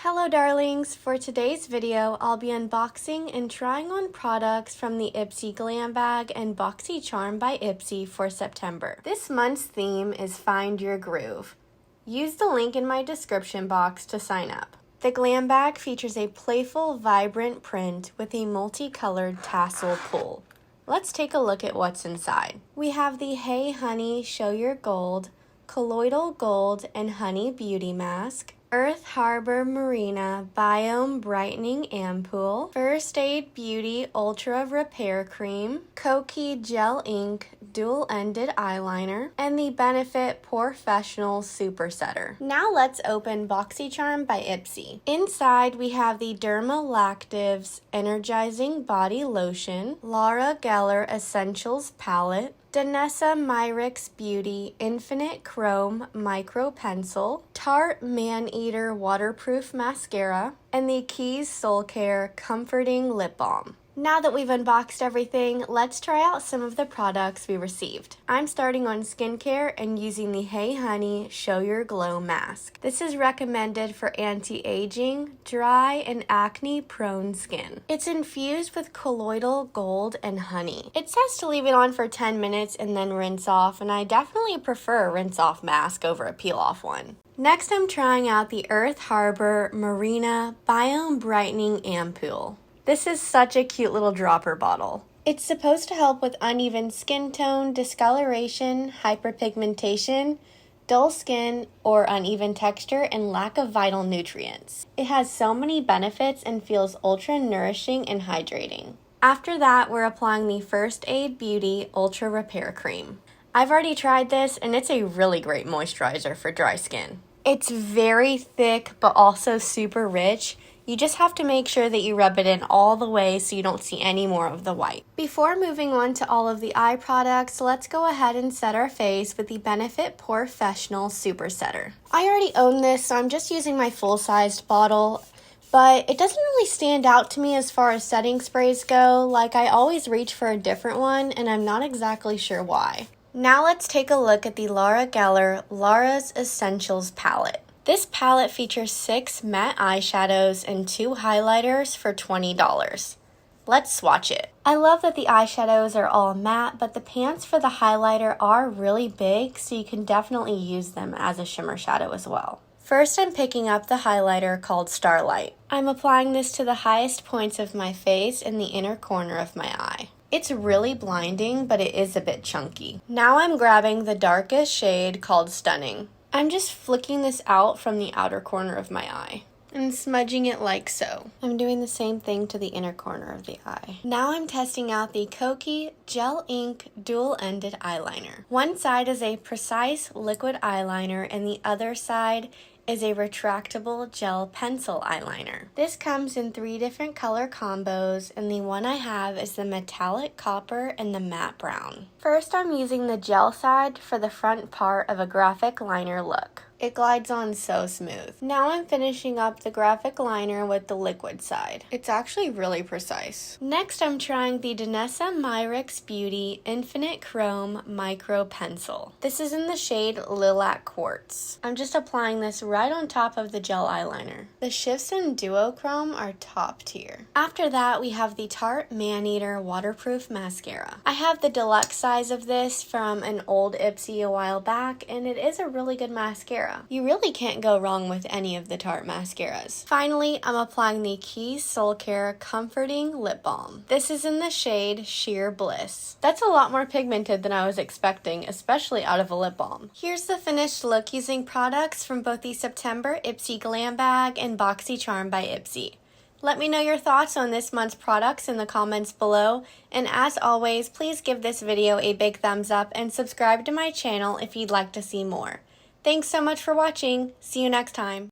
Hello darlings! For today's video, I'll be unboxing and trying on products from the Ipsy Glam Bag and Boxycharm by Ipsy for September. This month's theme is Find Your Groove. Use the link in my description box to sign up. The Glam Bag features a playful, vibrant print with a multicolored tassel pull. Let's take a look at what's inside. We have the Hey Honey Show Your Gold, Colloidal Gold and Honey Beauty Mask, Earth Harbor Marina Biome Brightening Ampoule, First Aid Beauty Ultra Repair Cream, Koki Gel Ink Dual-Ended Eyeliner, and the Benefit Porefessional Super Setter. Now let's open Boxycharm by Ipsy. Inside we have the Dermalactives Energizing Body Lotion, Laura Geller Essentials Palette, Danessa Myricks Beauty Infinite Chrome Micro Pencil, Tarte Man-Eater Waterproof Mascara, and the Keys Soul Care Comforting Lip Balm. Now that we've unboxed everything, let's try out some of the products we received. I'm starting on skincare and using the Hey Honey Show Your Glow Mask. This is recommended for anti-aging, dry, and acne-prone skin. It's infused with colloidal gold and honey. It says to leave it on for 10 minutes and then rinse off, and I definitely prefer a rinse-off mask over a peel-off one. Next, I'm trying out the Earth Harbor Marina Biome Brightening Ampoule. This is such a cute little dropper bottle. It's supposed to help with uneven skin tone, discoloration, hyperpigmentation, dull skin, or uneven texture, and lack of vital nutrients. It has so many benefits and feels ultra nourishing and hydrating. After that, we're applying the First Aid Beauty Ultra Repair Cream. I've already tried this, and it's a really great moisturizer for dry skin. It's very thick, but also super rich. You just have to make sure that you rub it in all the way so you don't see any more of the white. Before moving on to all of the eye products, let's go ahead and set our face with the Benefit Porefessional Super Setter. I already own this, so I'm just using my full-sized bottle, but it doesn't really stand out to me as far as setting sprays go. Like, I always reach for a different one, and I'm not exactly sure why. Now let's take a look at the Laura Geller Laura's Essentials Palette. This palette features 6 matte eyeshadows and 2 highlighters for $20. Let's swatch it. I love that the eyeshadows are all matte, but the pans for the highlighter are really big, so you can definitely use them as a shimmer shadow as well. First, I'm picking up the highlighter called Starlight. I'm applying this to the highest points of my face and the inner corner of my eye. It's really blinding, but it is a bit chunky. Now I'm grabbing the darkest shade called Stunning. I'm just flicking this out from the outer corner of my eye and smudging it like so. I'm doing the same thing to the inner corner of the eye. Now I'm testing out the Koki Gel Ink Dual-Ended Eyeliner. One side is a precise liquid eyeliner and the other side is a retractable gel pencil eyeliner. This comes in 3 different color combos, and the one I have is the metallic copper and the matte brown. First, I'm using the gel side for the front part of a graphic liner look. It glides on so smooth. Now I'm finishing up the graphic liner with the liquid side. It's actually really precise. Next, I'm trying the Danessa Myricks Beauty Infinite Chrome Micro Pencil. This is in the shade Lilac Quartz. I'm just applying this right on top of the gel eyeliner. The shifts in duochrome are top tier. After that, we have the Tarte Man-Eater Waterproof Mascara. I have the deluxe size of this from an old Ipsy a while back, and it is a really good mascara. You really can't go wrong with any of the Tarte mascaras. Finally, I'm applying the Keys Soul Care Comforting Lip Balm. This is in the shade Sheer Bliss. That's a lot more pigmented than I was expecting, especially out of a lip balm. Here's the finished look using products from both the September Ipsy Glam Bag and Boxycharm by Ipsy. Let me know your thoughts on this month's products in the comments below, and as always, please give this video a big thumbs up and subscribe to my channel if you'd like to see more. Thanks so much for watching. See you next time.